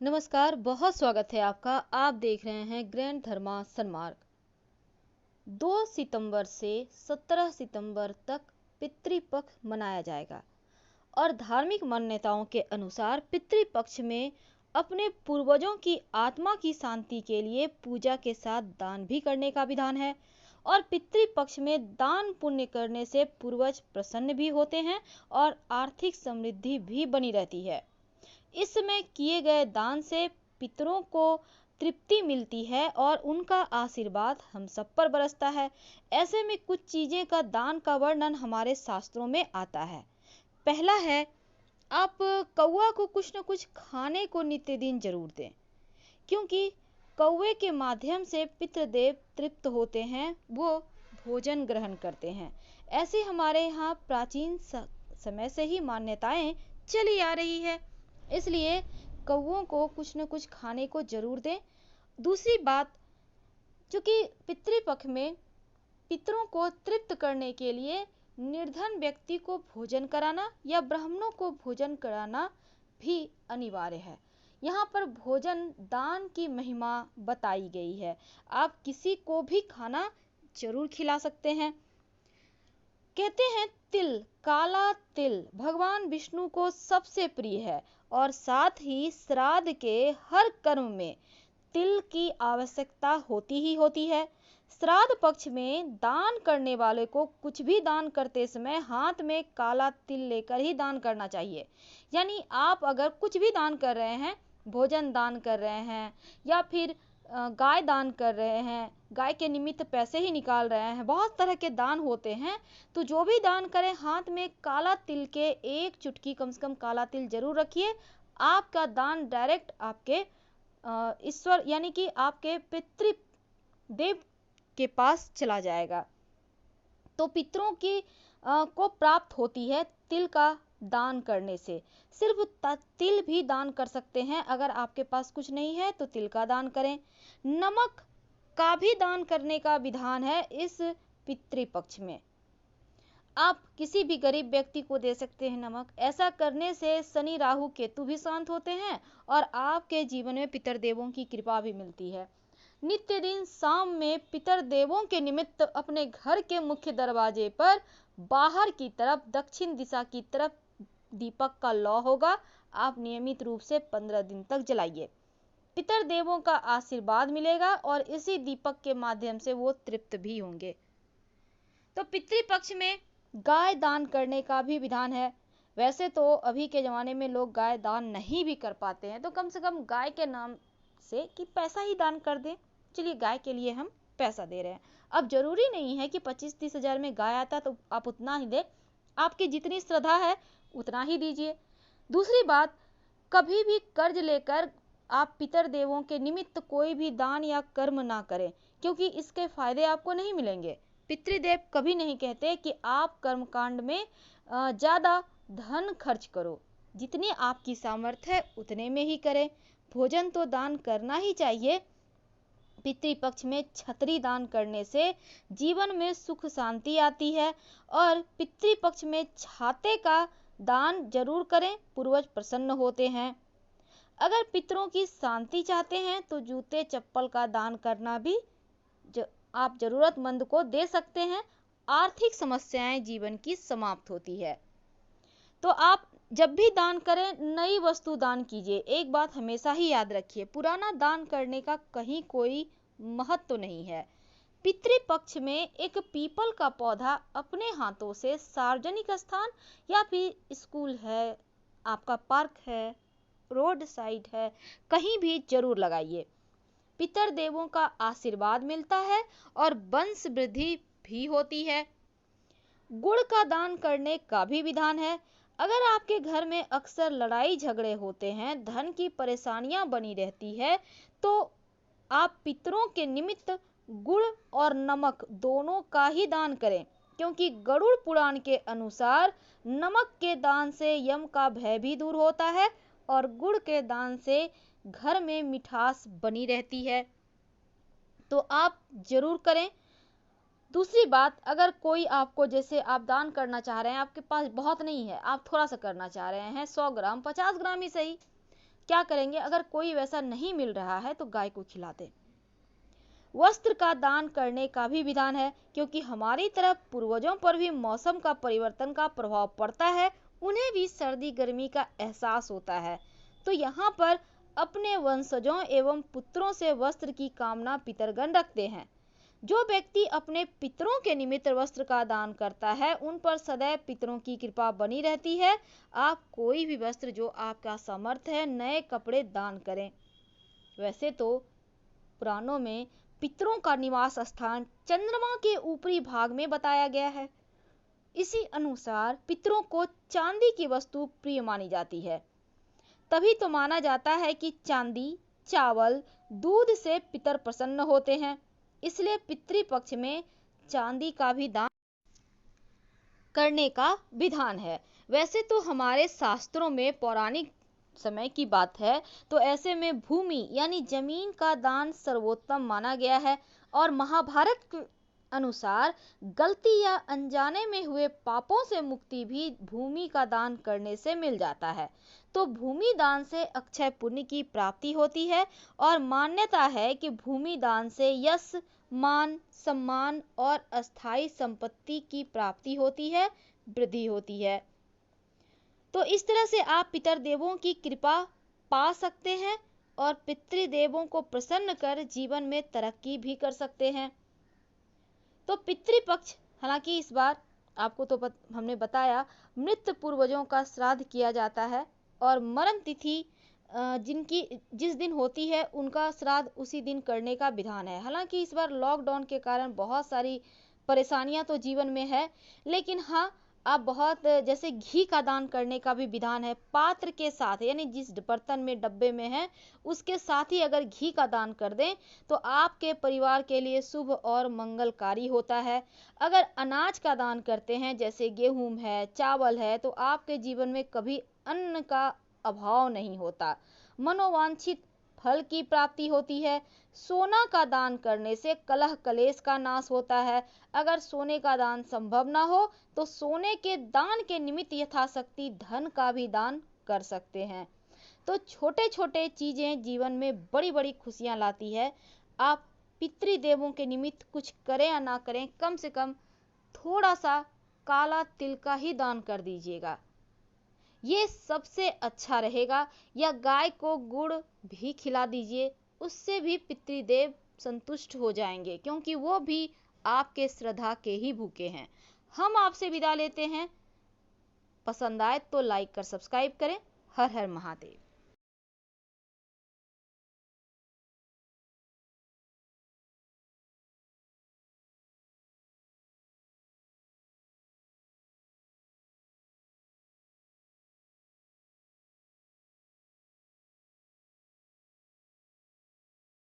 नमस्कार, बहुत स्वागत है आपका। आप देख रहे हैं ग्रैंड धर्मा सन्मार्ग। 2 सितंबर से 17 सितंबर तक पितृपक्ष मनाया जाएगा और धार्मिक मान्यताओं के अनुसार पितृपक्ष में अपने पूर्वजों की आत्मा की शांति के लिए पूजा के साथ दान भी करने का विधान है। और पितृपक्ष में दान पुण्य करने से पूर्वज प्रसन्न भी होते हैं और आर्थिक समृद्धि भी बनी रहती है। इस समय किए गए दान से पितरों को तृप्ति मिलती है और उनका आशीर्वाद हम सब पर बरसता है। ऐसे में कुछ चीजें का दान का वर्णन हमारे शास्त्रों में आता है। पहला है, आप कौवा को कुछ न कुछ खाने को नित्य दिन जरूर दें, क्योंकि कौवे के माध्यम से पितृदेव तृप्त होते हैं, वो भोजन ग्रहण करते हैं। ऐसे हमारे यहाँ प्राचीन समय से ही मान्यताएं चली आ रही है, इसलिए कौवों को कुछ न कुछ खाने को जरूर दें। दूसरी बात, चूंकि पितृपक्ष में पितरों को तृप्त करने के लिए निर्धन व्यक्ति को भोजन कराना या ब्राह्मणों को भोजन कराना भी अनिवार्य है। यहाँ पर भोजन दान की महिमा बताई गई है। आप किसी को भी खाना जरूर खिला सकते हैं। कहते हैं तिल, काला तिल भगवान विष्णु को सबसे प्रिय है और साथ ही श्राद्ध के हर कर्म में तिल की आवश्यकता होती ही होती है। श्राद्ध पक्ष में दान करने वाले को कुछ भी दान करते समय हाथ में काला तिल लेकर ही दान करना चाहिए। यानी आप अगर कुछ भी दान कर रहे हैं, भोजन दान कर रहे हैं या फिर गाय दान कर रहे हैं, गाय के निमित्त पैसे ही निकाल रहे हैं, बहुत तरह के दान होते हैं, तो जो भी दान करें हाथ में काला तिल के एक चुटकी कम से कम काला तिल जरूर रखिए। आपका दान डायरेक्ट आपके ईश्वर यानी कि आपके पितृदेव के पास चला जाएगा। तो पितरों की को प्राप्त होती है तिल का दान करने से। सिर्फ तिल भी दान कर सकते हैं। अगर आपके पास कुछ नहीं है तो तिल का दान करें। नमक का भी दान करने का विधान है इस पितृपक्ष में। आप किसी भी गरीब व्यक्ति को दे सकते हैं नमक। ऐसा करने से शनि राहु केतु भी शांत होते हैं और आपके जीवन में पितरदेवों की कृपा भी मिलती है। नित्य दिन शाम में पितरदेवों के निमित्त अपने घर के मुख्य दरवाजे पर बाहर की तरफ दक्षिण दिशा की तरफ दीपक का लौ होगा। आप नियमित रूप से 15 दिन तक जलाइए। पितरदेवों का आशीर्वाद मिलेगा और इसी दीपक के माध्यम से वो तृप्त भी होंगे। तो पितृपक्ष में गाय दान करने का भी विधान है। वैसे तो अभी के जमाने में लोग गाय दान नहीं भी कर पाते हैं, तो कम से कम गाय के नाम से कि पैसा ही दान कर दें। चलिए, गाय के लिए हम पैसा दे रहे हैं। अब जरूरी नहीं है कि 25-30 हजार में गाय आता तो आप उतना ही दें। आपकी जितनी श्रद्धा है उतना ही दीजिए। दूसरी बात, कभी भी कर्ज लेकर आप पितर देवों के निमित्त कोई भी दान या कर्म ना करें, क्योंकि इसके फायदे आपको नहीं मिलेंगे। पितृदेव कभी नहीं कहते कि आप कर्मकांड में ज्यादा धन खर्च करो। जितनी आपकी सामर्थ्य है उतने में ही करें। भोजन तो दान करना ही चाहिए। पितृपक्ष में छतरी दान करने से जीवन में सुख शांति आती है। और पितृपक्ष में छाते का दान जरूर करें, पूर्वज प्रसन्न होते हैं। अगर पितरों की शांति चाहते हैं तो जूते चप्पल का दान करना भी आप जरूरतमंद को दे सकते हैं। आर्थिक समस्याएं जीवन की समाप्त होती है। तो आप जब भी दान करें नई वस्तु दान कीजिए। एक बात हमेशा ही याद रखिए, पुराना दान करने का कहीं कोई महत्व नहीं है। पितृपक्ष में एक पीपल का पौधा अपने हाथों से सार्वजनिक स्थान या फिर स्कूल है, आपका पार्क है, रोड साइड है, कहीं भी जरूर लगाइए। पितर देवों का आशीर्वाद मिलता है और वंश वृद्धि भी होती है। गुड़ का दान करने का भी विधान है। अगर आपके घर में अक्सर लड़ाई झगड़े होते हैं, धन की परेशानियां बनी रहती है, तो आप पितरों के निमित्त गुड़ और नमक दोनों का ही दान करें, क्योंकि गरुड़ पुराण के अनुसार नमक के दान से यम का भय भी दूर होता है और गुड़ के दान से घर में मिठास बनी रहती है। तो आप जरूर करें। दूसरी बात, अगर कोई आपको, जैसे आप दान करना चाह रहे हैं, आपके पास बहुत नहीं है, आप थोड़ा सा करना चाह रहे हैं, 100 ग्राम 50 ग्राम ही सही, क्या करेंगे, अगर कोई वैसा नहीं मिल रहा है तो गाय को खिला दें। वस्त्र का दान करने का भी विधान है, क्योंकि हमारी तरफ पूर्वजों पर भी मौसम का परिवर्तन का प्रभाव पड़ता है, उन्हें भी सर्दी गर्मी का एहसास होता है। तो यहाँ पर अपने वंशजों एवं पुत्रों से वस्त्र की कामना पितरगण रखते हैं। जो व्यक्ति अपने पितरों के निमित्त वस्त्र का दान करता है, उन पर सदैव पितरों की कृपा बनी रहती है। आप कोई भी वस्त्र जो आपका सामर्थ्य है, नए कपड़े दान करें। वैसे तो पुराणों में पितरों का निवास स्थान चंद्रमा के ऊपरी भाग में बताया गया है। इसी अनुसार पितरों को चांदी की वस्तु प्रिय मानी जाती है। तभी तो माना जाता है कि चांदी, चावल, दूध से पितर प्रसन्न होते हैं। इसलिए पितृपक्ष में चांदी का भी दान करने का विधान है। वैसे तो हमारे शास्त्रों में पौराणिक समय की बात है तो ऐसे में भूमि यानी जमीन का दान सर्वोत्तम माना गया है, और महाभारत के अनुसार गलती या अनजाने में हुए पापों से मुक्ति भी भूमि का दान करने से मिल जाता है। तो भूमि दान से अक्षय पुण्य की प्राप्ति होती है, और मान्यता है कि भूमि दान से यश, मान, सम्मान और अस्थायी संपत्ति की प्राप्ति होती है, वृद्धि होती है। तो इस तरह से आप पितरदेवों की कृपा पा सकते हैं और पितृदेवों को प्रसन्न कर जीवन में तरक्की भी कर सकते हैं। तो पितृपक्ष, हालांकि इस बार आपको तो हमने बताया, मृत पूर्वजों का श्राद्ध किया जाता है, और मरण तिथि जिनकी जिस दिन होती है उनका श्राद्ध उसी दिन करने का विधान है। हालांकि इस बार लॉकडाउन के कारण बहुत सारी परेशानियां तो जीवन में है, लेकिन हाँ, आप बहुत जैसे घी का दान करने का भी विधान है। पात्र के साथ, यानी जिस बर्तन में, डब्बे में है, उसके साथ ही अगर घी का दान कर दें तो आपके परिवार के लिए शुभ और मंगलकारी होता है। अगर अनाज का दान करते हैं, जैसे गेहूं है, चावल है, तो आपके जीवन में कभी अन्न का अभाव नहीं होता, मनोवांछित फल की प्राप्ति होती है। सोना का दान करने से कलह कलेश का नाश होता है। अगर सोने का दान संभव ना हो तो सोने के दान के निमित्त यथाशक्ति धन का भी दान कर सकते हैं। तो छोटे छोटे चीजें जीवन में बड़ी बड़ी खुशियां लाती है। आप पितृदेवों के निमित्त कुछ करें या ना करें, कम से कम थोड़ा सा काला तिल का ही दान कर दीजिएगा, ये सबसे अच्छा रहेगा। या गाय को गुड़ भी खिला दीजिए, उससे भी पितृदेव संतुष्ट हो जाएंगे, क्योंकि वो भी आपके श्रद्धा के ही भूखे हैं। हम आपसे विदा लेते हैं। पसंद आए तो लाइक कर सब्सक्राइब करें। हर हर महादेव।